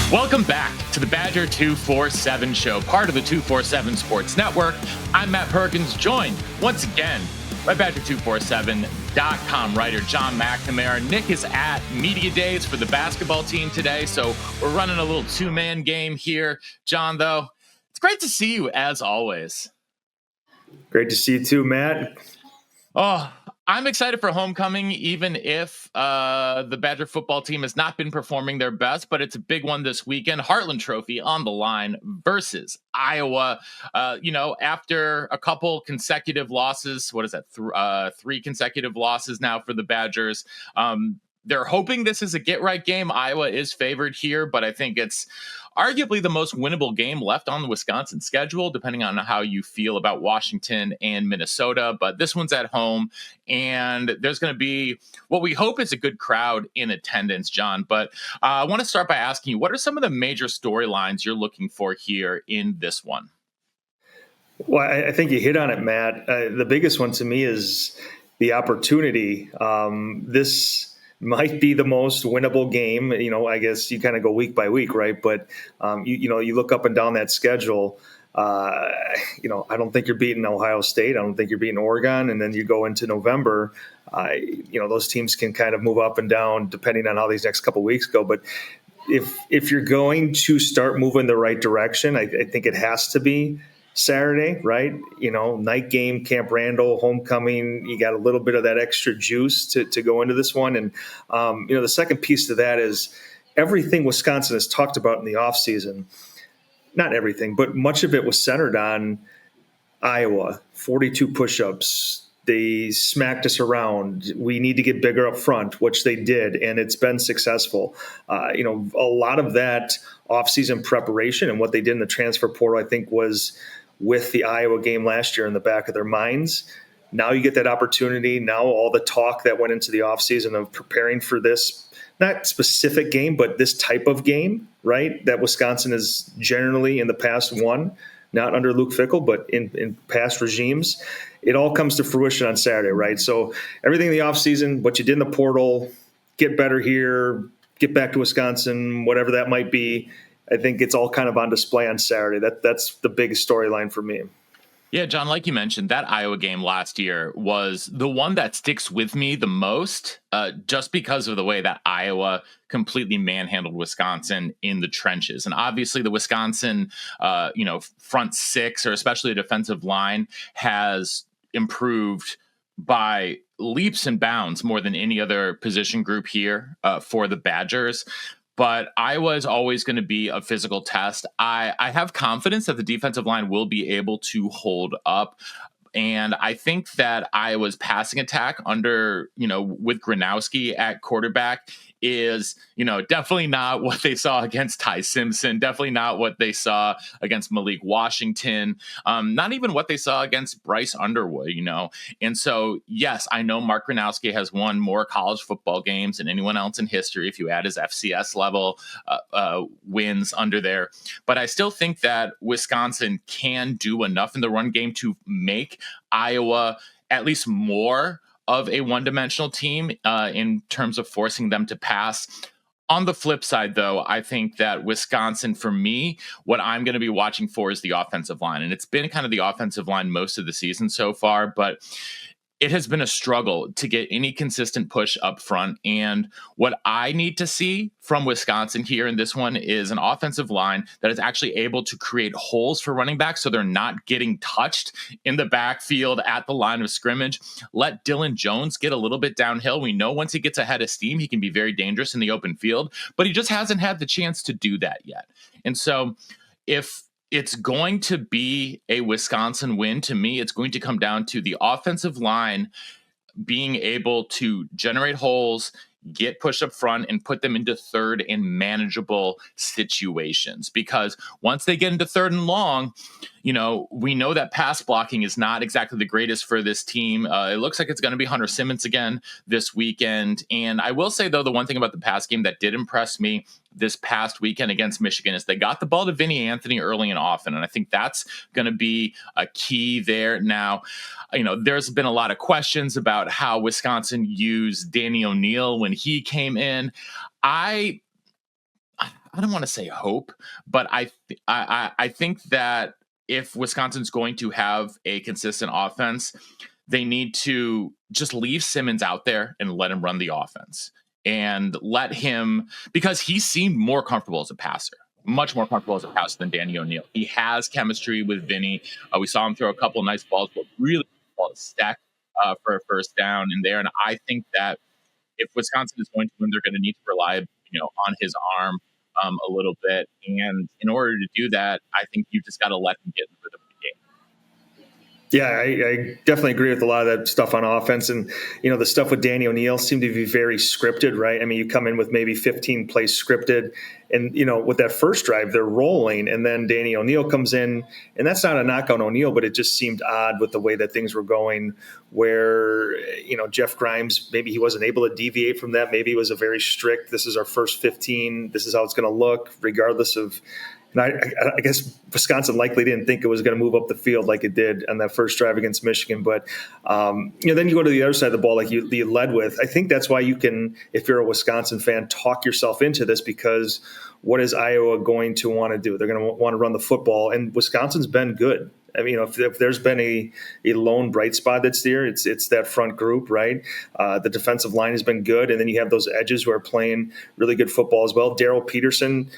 Welcome back to the Badger247 show, part of the 247 Sports Network. I'm Matt Perkins, joined once again by Badger247.com writer John McNamara. Nick is at Media Days for the basketball team today, so we're running a little two-man game here. John, though, it's great to see you as always. Great to see you too, Matt. Oh, I'm excited for homecoming, even if the Badger football team has not been performing their best, but it's a big one this weekend. Heartland Trophy on the line versus Iowa. After a couple consecutive losses, what is that? Three consecutive losses now for the Badgers. They're hoping this is a get-right game. Iowa is favored here, but I think it's arguably the most winnable game left on the Wisconsin schedule, depending on how you feel about Washington and Minnesota. But this one's at home, and there's going to be what we hope is a good crowd in attendance, John. But I want to start by asking you, what are some of the major storylines you're looking for here in this one? Well, I think you hit on it, Matt. The biggest one to me is the opportunity. This might be the most winnable game. I guess you kind of go week by week, right? But you look up and down that schedule. I don't think you're beating Ohio State. I don't think you're beating Oregon. And then you go into November. Those teams can kind of move up and down depending on how these next couple of weeks go. But if you're going to start moving the right direction, I think it has to be Saturday, right? Night game, Camp Randall, homecoming. You got a little bit of that extra juice to go into this one. And, the second piece to that is everything Wisconsin has talked about in the offseason. Not everything, but much of it was centered on Iowa, 42 push-ups. They smacked us around. We need to get bigger up front, which they did, and it's been successful. A lot of that offseason preparation and what they did in the transfer portal, I think, was with the Iowa game last year in the back of their minds. Now you get that opportunity. Now all the talk that went into the offseason of preparing for this, not specific game, but this type of game, right, that Wisconsin has generally in the past won, not under Luke Fickell, but in past regimes. It all comes to fruition on Saturday, right? So everything in the offseason, what you did in the portal, get better here, get back to Wisconsin, whatever that might be, I think it's all kind of on display on Saturday. That's the biggest storyline for me. Yeah, John, like you mentioned, that Iowa game last year was the one that sticks with me the most, just because of the way that Iowa completely manhandled Wisconsin in the trenches. And obviously the Wisconsin, front six, or especially the defensive line, has improved by leaps and bounds more than any other position group here for the Badgers. But Iowa is always going to be a physical test. I have confidence that the defensive line will be able to hold up. And I think that Iowa's passing attack with Gronowski at quarterback is, definitely not what they saw against Ty Simpson, definitely not what they saw against Malik Washington, not even what they saw against Bryce Underwood, And so, yes, I know Mark Gronowski has won more college football games than anyone else in history if you add his FCS level wins under there. But I still think that Wisconsin can do enough in the run game to make Iowa at least more of a one-dimensional team in terms of forcing them to pass. On the flip side, though, I think that Wisconsin, for me, what I'm going to be watching for is the offensive line. And it's been kind of the offensive line most of the season so far, but it has been a struggle to get any consistent push up front. And what I need to see from Wisconsin here in this one is an offensive line that is actually able to create holes for running backs so they're not getting touched in the backfield at the line of scrimmage. Let Dylan Jones get a little bit downhill. We know once he gets ahead of steam, he can be very dangerous in the open field, but he just hasn't had the chance to do that yet. And so if it's going to be a Wisconsin win, to me, it's going to come down to the offensive line being able to generate holes, get push up front, and put them into third and manageable situations. Because once they get into third and long, we know that pass blocking is not exactly the greatest for this team. It looks like it's going to be Hunter Simmons again this weekend. And I will say, though, the one thing about the pass game that did impress me this past weekend against Michigan is they got the ball to Vinny Anthony early and often. And I think that's going to be a key there. Now, there's been a lot of questions about how Wisconsin used Danny O'Neal when he came in. I don't want to say hope, but I think that if Wisconsin's going to have a consistent offense, they need to just leave Simmons out there and let him run the offense and let him, because he seemed more comfortable as a passer, much more comfortable as a passer than Danny O'Neal. He has chemistry with Vinny. We saw him throw a couple of nice balls, but really stack for a first down in there. And I think that if Wisconsin is going to win, they're going to need to rely, on his arm a little bit. And in order to do that, I think you just got to let him get in the rhythm of the game. Yeah, I definitely agree with a lot of that stuff on offense. And, the stuff with Danny O'Neal seemed to be very scripted, right? I mean, you come in with maybe 15 plays scripted and, with that first drive, they're rolling. And then Danny O'Neal comes in, and that's not a knock on O'Neal, but it just seemed odd with the way that things were going where, Jeff Grimes, maybe he wasn't able to deviate from that. Maybe it was a very strict, this is our first 15, this is how it's going to look, regardless of. And I guess Wisconsin likely didn't think it was going to move up the field like it did on that first drive against Michigan. But, then you go to the other side of the ball like you led with. I think that's why you can, if you're a Wisconsin fan, talk yourself into this, because what is Iowa going to want to do? They're going to want to run the football, and Wisconsin's been good. I mean, if there's been a lone bright spot that's there, it's that front group, right? The defensive line has been good, and then you have those edges who are playing really good football as well. Darrell Peterson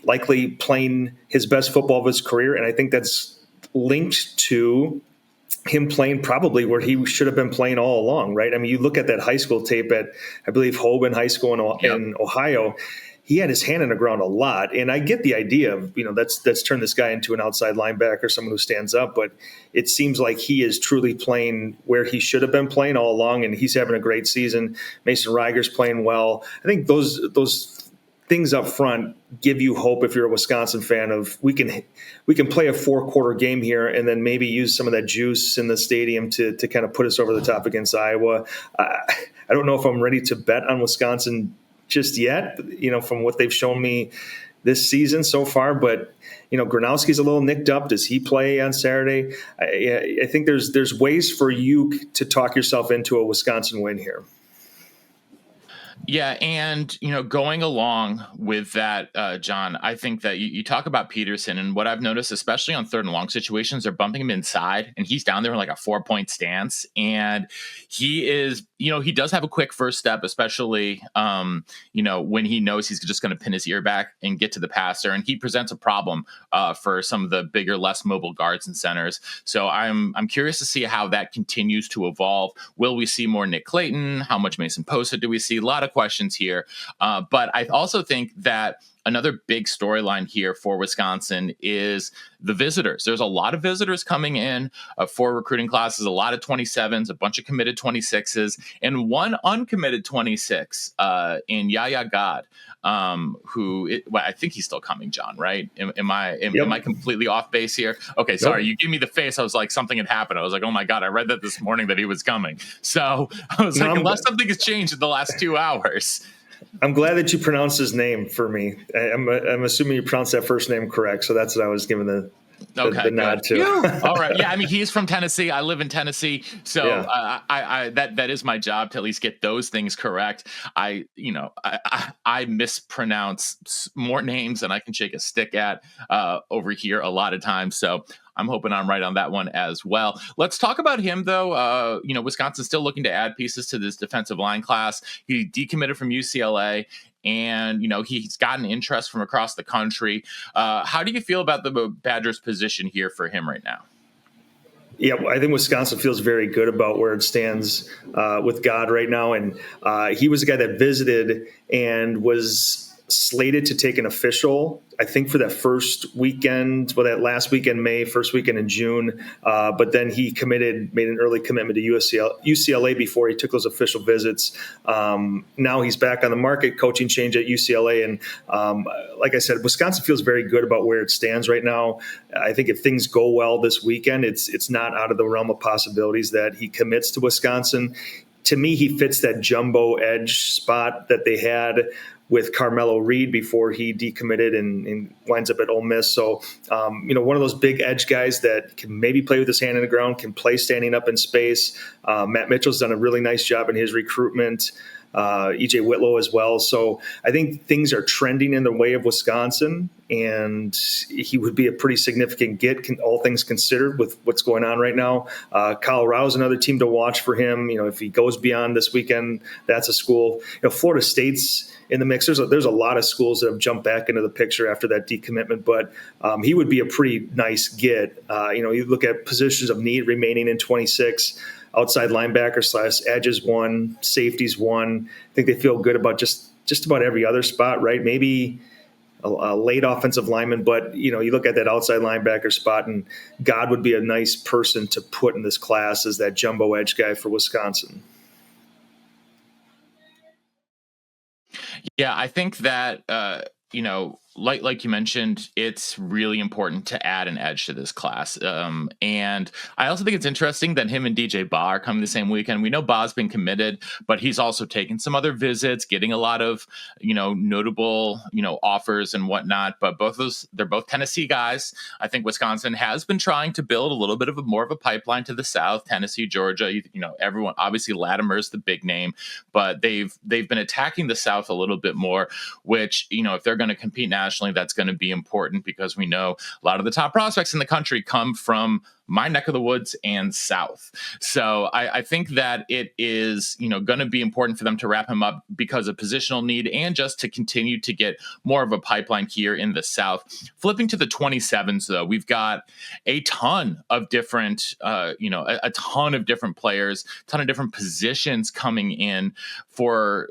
likely playing his best football of his career, and I think that's linked to him playing probably where he should have been playing all along, right? I mean, you look at that high school tape at, I believe, Hoban High School in Ohio. He had his hand in the ground a lot, and I get the idea of, let's turn this guy into an outside linebacker, someone who stands up, but it seems like he is truly playing where he should have been playing all along, and he's having a great season. Mason Reiger's playing well. I think those things up front give you hope if you're a Wisconsin fan of we can play a 4-quarter game here and then maybe use some of that juice in the stadium to kind of put us over the top against Iowa. I don't know if I'm ready to bet on Wisconsin just yet, from what they've shown me this season so far, but Gronowski's a little nicked up. Does he play on Saturday? I think there's ways for you to talk yourself into a Wisconsin win here. Yeah, and going along with that, John, I think that you talk about Peterson, and what I've noticed, especially on 3rd and long situations, they're bumping him inside, and he's down there in like a 4-point stance, and he is, he does have a quick first step, especially, when he knows he's just going to pin his ear back and get to the passer, and he presents a problem for some of the bigger, less mobile guards and centers. So I'm curious to see how that continues to evolve. Will we see more Nick Clayton? How much Mason Posa do we see? A lot of questions here. But I also think that another big storyline here for Wisconsin is the visitors. There's a lot of visitors coming in for recruiting classes, a lot of 27s, a bunch of committed 26s, and one uncommitted 26 in Yahya Gaad, I think he's still coming, John, right? Am I completely off base here? Okay, sorry. Nope. You gave me the face. I was like, something had happened. I was like, oh my God, I read that this morning that he was coming. So I was like, unless something has changed in the last 2 hours. I'm glad that you pronounced his name for me. I'm assuming you pronounced that first name correct. So that's what I was giving the nod to. All right. Yeah. I mean, he's from Tennessee. I live in Tennessee. So yeah. That is my job to at least get those things correct. I mispronounce more names than I can shake a stick at over here a lot of times. So I'm hoping I'm right on that one as well. Let's talk about him, though. Wisconsin's still looking to add pieces to this defensive line class. He decommitted from UCLA, and he's gotten interest from across the country. How do you feel about the Badgers' position here for him right now? Yeah, I think Wisconsin feels very good about where it stands with Gaad right now. And he was a guy that visited and was slated to take an official, I think, for that first weekend, that last weekend, May, first weekend in June. But then he made an early commitment to UCLA before he took those official visits. Now he's back on the market, coaching change at UCLA. And like I said, Wisconsin feels very good about where it stands right now. I think if things go well this weekend, it's not out of the realm of possibilities that he commits to Wisconsin. To me, he fits that jumbo edge spot that they had with Carmelo Reed before he decommitted and winds up at Ole Miss. So, one of those big edge guys that can maybe play with his hand in the ground, can play standing up in space. Matt Mitchell's done a really nice job in his recruitment. EJ Whitlow as well. So I think things are trending in the way of Wisconsin, and he would be a pretty significant get, all things considered, with what's going on right now. Colorado's another team to watch for him. If he goes beyond this weekend, that's a school. Florida State's in the mix. There's a lot of schools that have jumped back into the picture after that decommitment, but he would be a pretty nice get. You look at positions of need remaining in 26. Outside linebacker / edges one, safeties one. I think they feel good about just about every other spot, right? Maybe a late offensive lineman, but you look at that outside linebacker spot, and Gaad would be a nice person to put in this class as that jumbo edge guy for Wisconsin. Yeah, I think that like you mentioned, it's really important to add an edge to this class. And I also think it's interesting that him and DJ Ba are coming the same weekend. We know Ba's been committed, but he's also taken some other visits, getting a lot of, notable, offers and whatnot. But they're both Tennessee guys. I think Wisconsin has been trying to build a little bit of more of a pipeline to the south. Tennessee, Georgia, everyone, obviously Latimer's the big name, but they've been attacking the south a little bit more, which, if they're going to compete nationally, that's going to be important, because we know a lot of the top prospects in the country come from my neck of the woods and south. So I think that it is, going to be important for them to wrap him up because of positional need and just to continue to get more of a pipeline here in the south. Flipping to the 27s, though, we've got a ton of different, a ton of different players, a ton of different positions coming in for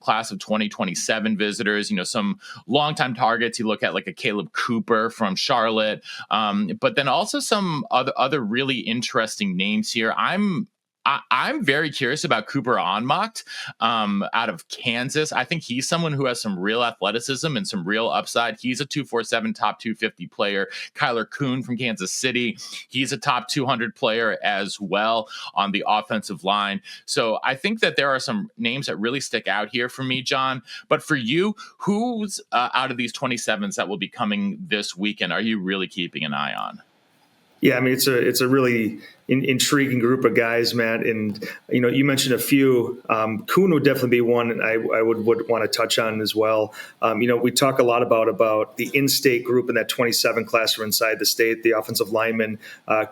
class of 2027 visitors. Some longtime targets. You look at like a Caleb Cooper from Charlotte, but then also some other really interesting names here. I'm very curious about Cooper Onmacht out of Kansas. I think he's someone who has some real athleticism and some real upside. He's a 247 top 250 player. Kyler Kuhn from Kansas City, he's a top 200 player as well on the offensive line. So I think that there are some names that really stick out here for me, John. But for you, who's out of these 27s that will be coming this weekend are you really keeping an eye on? Yeah, I mean, it's a really intriguing group of guys, Matt. And, you mentioned a few. Kuhn would definitely be one, and I would want to touch on as well. We talk a lot about the in-state group in that 27 class from inside the state, the offensive lineman.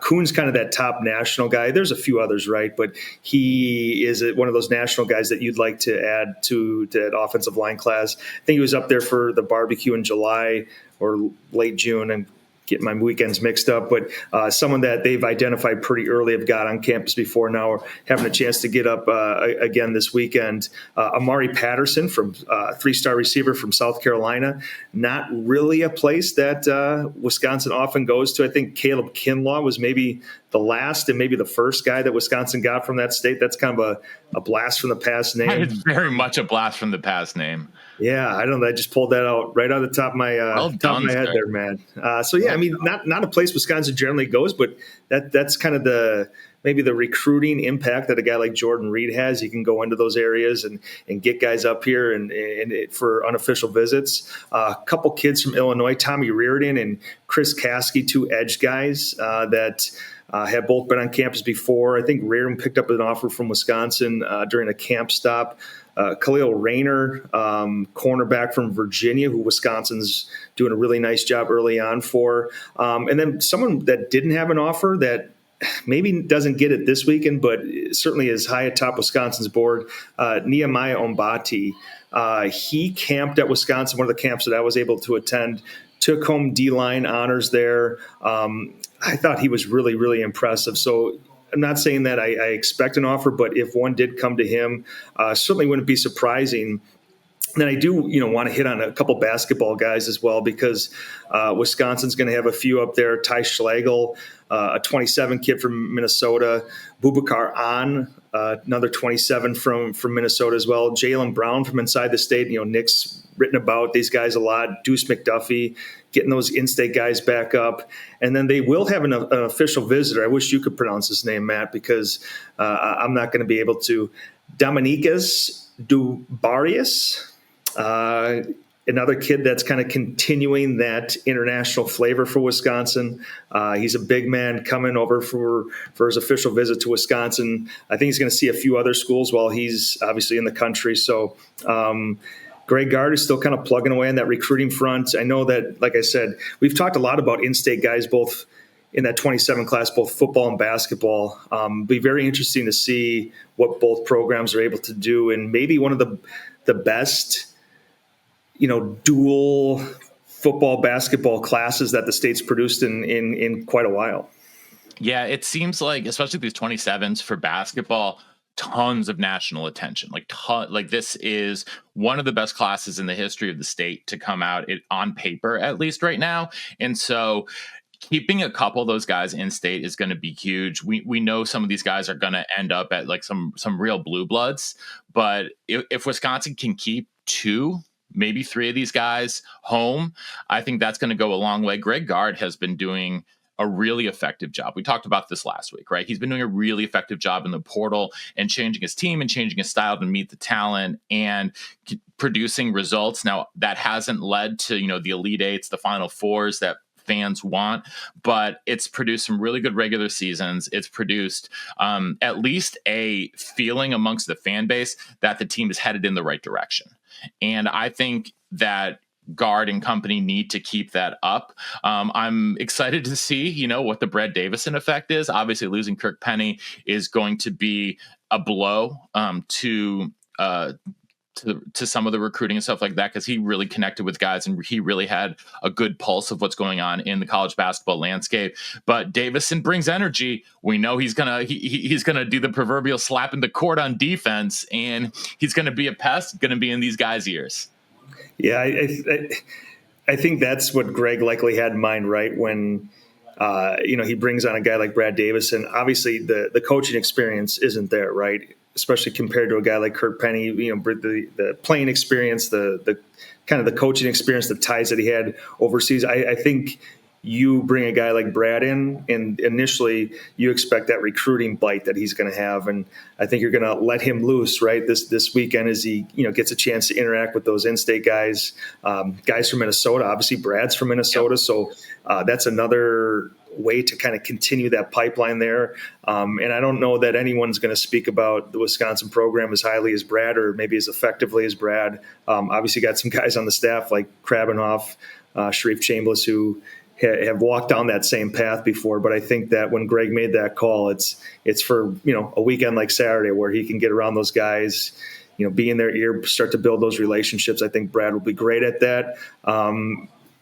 Kuhn's kind of that top national guy. There's a few others, right? But he is one of those national guys that you'd like to add to that offensive line class. I think he was up there for the barbecue in July or late June, and get my weekends mixed up, but someone that they've identified pretty early, have got on campus before, now having a chance to get up again this weekend. Amare Patterson, from three-star receiver from South Carolina, not really a place that Wisconsin often goes to. I think Caleb Kinlaw was maybe the last and maybe the first guy that Wisconsin got from that state. That's kind of a blast from the past name. It's very much a blast from the past name. Yeah, I don't know. I just pulled that out right on the top of my head there, man. So yeah, I mean, not a place Wisconsin generally goes, but that's kind of maybe the recruiting impact that a guy like Jordan Reed has. He can go into those areas and get guys up here and for unofficial visits. A couple kids from Illinois, Tommy Riordan and Chris Kasky, two edge guys that have both been on campus before. I think Riordan picked up an offer from Wisconsin during a camp stop. Khalil Rayner, cornerback from Virginia, who Wisconsin's doing a really nice job early on for. And then someone that didn't have an offer that maybe doesn't get it this weekend, but certainly is high atop Wisconsin's board, Nehemiah Ombati. He camped at Wisconsin, one of the camps that I was able to attend, took home D-line honors there. I thought he was really, really impressive. So I'm not saying that I expect an offer, but if one did come to him, certainly wouldn't be surprising. Then I do, want to hit on a couple basketball guys as well, because Wisconsin's going to have a few up there. Ty Schlegel, a 27 kid from Minnesota. Boubacar An, another 27 from Minnesota as well. Jalen Brown from inside the state. Nick's written about these guys a lot. Deuce McDuffie, getting those in-state guys back up. And then they will have an official visitor. I wish you could pronounce his name, Matt, because I'm not going to be able to. Dominikas Dubarius. another kid that's kind of continuing that international flavor for Wisconsin. He's a big man coming over for his official visit to Wisconsin. I think he's going to see a few other schools while he's obviously in the country. So Greg Gaad is still kind of plugging away on that recruiting front. I know that, like I said, we've talked a lot about in-state guys, both in that 27 class, both football and basketball. Be very interesting to see what both programs are able to do, and maybe one of the best, dual football basketball classes that the state's produced in quite a while. Yeah, it seems like, especially these 27s for basketball, tons of national attention. Like this is one of the best classes in the history of the state to come out on paper, at least right now. And so keeping a couple of those guys in state is going to be huge. We know some of these guys are going to end up at like some real blue bloods, but if Wisconsin can keep 2, maybe 3 of these guys home, I think that's going to go a long way. Greg Gaad has been doing a really effective job. We talked about this last week, right? He's been doing a really effective job in the portal and changing his team and changing his style to meet the talent and producing results. Now, that hasn't led to, the Elite Eights, the Final Fours that fans want, but it's produced some really good regular seasons. It's produced at least a feeling amongst the fan base that the team is headed in the right direction. And I think that Gaad and company need to keep that up. I'm excited to see, what the Brad Davison effect is. Obviously, losing Kirk Penny is going to be a blow to some of the recruiting and stuff like that, because he really connected with guys and he really had a good pulse of what's going on in the college basketball landscape. But Davison brings energy. We know he's gonna do the proverbial slap in the court on defense, and he's gonna be a pest, gonna be in these guys' ears. Yeah, I think that's what Greg likely had in mind, right? When he brings on a guy like Brad Davison. Obviously, the coaching experience isn't there, right? Especially compared to a guy like Kirk Penny. The playing experience, the kind of the coaching experience, the ties that he had overseas. I think you bring a guy like Brad in, and initially you expect that recruiting bite that he's going to have, and I think you're going to let him loose right this weekend as he gets a chance to interact with those in-state guys, guys from Minnesota. Obviously, Brad's from Minnesota, so that's another way to kind of continue that pipeline there. And I don't know that anyone's going to speak about the Wisconsin program as highly as Brad, or maybe as effectively as Brad. Obviously, got some guys on the staff like Krabbenhoff, Sharif Chambliss, who have walked down that same path before. But I think that when Greg made that call, it's for a weekend like Saturday where he can get around those guys, be in their ear, start to build those relationships. I think Brad will be great at that.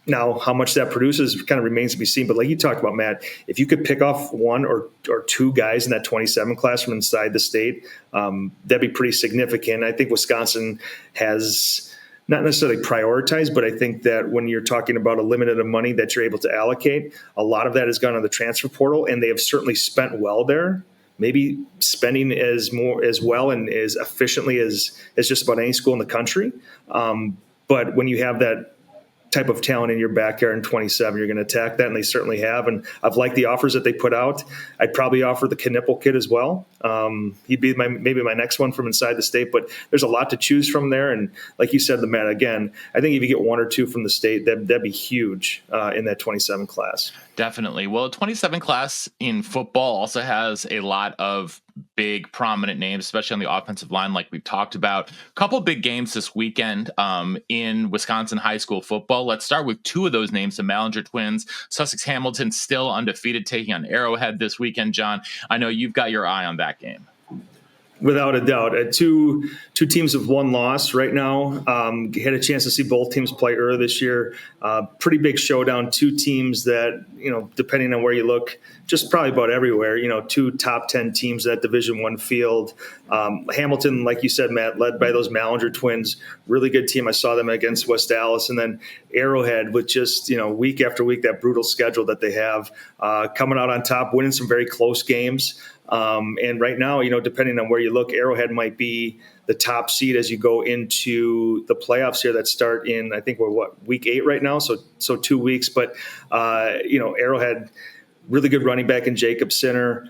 Now, how much that produces kind of remains to be seen. But like you talked about, Matt, if you could pick off 1 or 2 guys in that 27 class from inside the state, that'd be pretty significant. I think Wisconsin has not necessarily prioritized, but I think that when you're talking about a limited amount of money that you're able to allocate, a lot of that has gone on the transfer portal, and they have certainly spent well there. Maybe spending as well and as efficiently as just about any school in the country. But when you have that type of talent in your backyard in 27, you're going to attack that, and they certainly have. And I've liked the offers that they put out. I'd probably offer the Knipple kid as well. He'd be maybe my next one from inside the state, but there's a lot to choose from there. And like you said, Matt, again, I think if you get 1 or 2 from the state, that'd be huge in that 27 class. Definitely. Well, 27 class in football also has a lot of big prominent names, especially on the offensive line, like we've talked about. A couple big games this weekend in Wisconsin high school football. Let's start with 2 of those names, the Mallinger twins. Sussex Hamilton still undefeated, taking on Arrowhead this weekend. John, I know you've got your eye on that game. Without a doubt. Two teams have 1 loss right now. Had a chance to see both teams play earlier this year. Pretty big showdown. 2 teams that, depending on where you look, just probably about everywhere, 2 top 10 teams at Division I field. Hamilton, like you said, Matt, led by those Mallinger twins. Really good team. I saw them against West Dallas. And then Arrowhead with just, week after week, that brutal schedule that they have, coming out on top, winning some very close games. And right now, depending on where you look, Arrowhead might be the top seed as you go into the playoffs here that start in, I think we're week 8 right now. So 2 weeks, but, Arrowhead, really good running back in Jacob Sinner,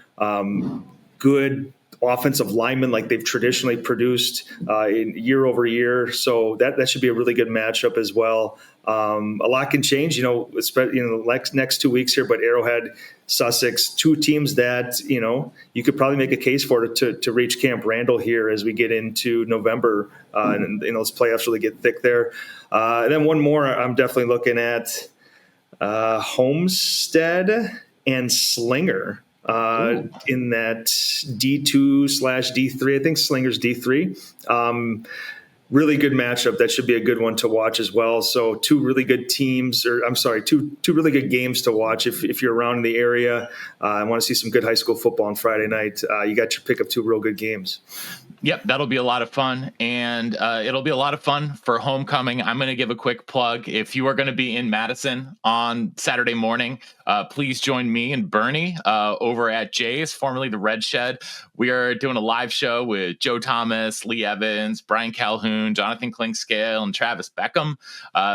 good offensive linemen like they've traditionally produced in year over year. So that should be a really good matchup as well. A lot can change, the next 2 weeks here, but Arrowhead, Sussex, two teams that, you could probably make a case for to reach Camp Randall here as we get into November, and those playoffs really get thick there. And then one more I'm definitely looking at, Homestead and Slinger in that D2/D3. I think Slinger's D3. Really good matchup. That should be a good one to watch as well. So two really good teams, two really good games to watch if you're around in the area and want to see some good high school football on Friday night. You got your pick of two real good games. Yep, that'll be a lot of fun, and it'll be a lot of fun for homecoming. I'm going to give a quick plug. If you are going to be in Madison on Saturday morning, please join me and Bernie over at Jay's, formerly the Red Shed. We are doing a live show with Joe Thomas, Lee Evans, Brian Calhoun, Jonathan Clinkscale, and Travis Beckham.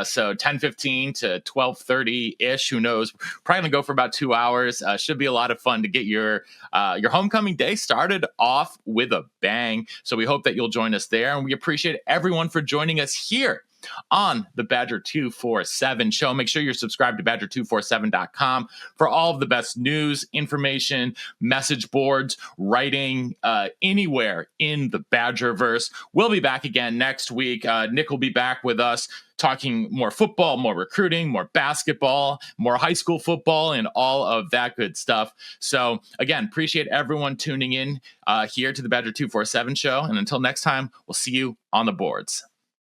So 10:15 to 12:30-ish, who knows? Probably going to go for about 2 hours. Should be a lot of fun to get your homecoming day started off with a bang. So we hope that you'll join us there, and we appreciate everyone for joining us here on the Badger247 show. Make sure you're subscribed to Badger247.com for all of the best news, information, message boards, writing, anywhere in the Badgerverse. We'll be back again next week. Nick will be back with us talking more football, more recruiting, more basketball, more high school football, and all of that good stuff. So again, appreciate everyone tuning in here to the Badger247 show. And until next time, we'll see you on the boards.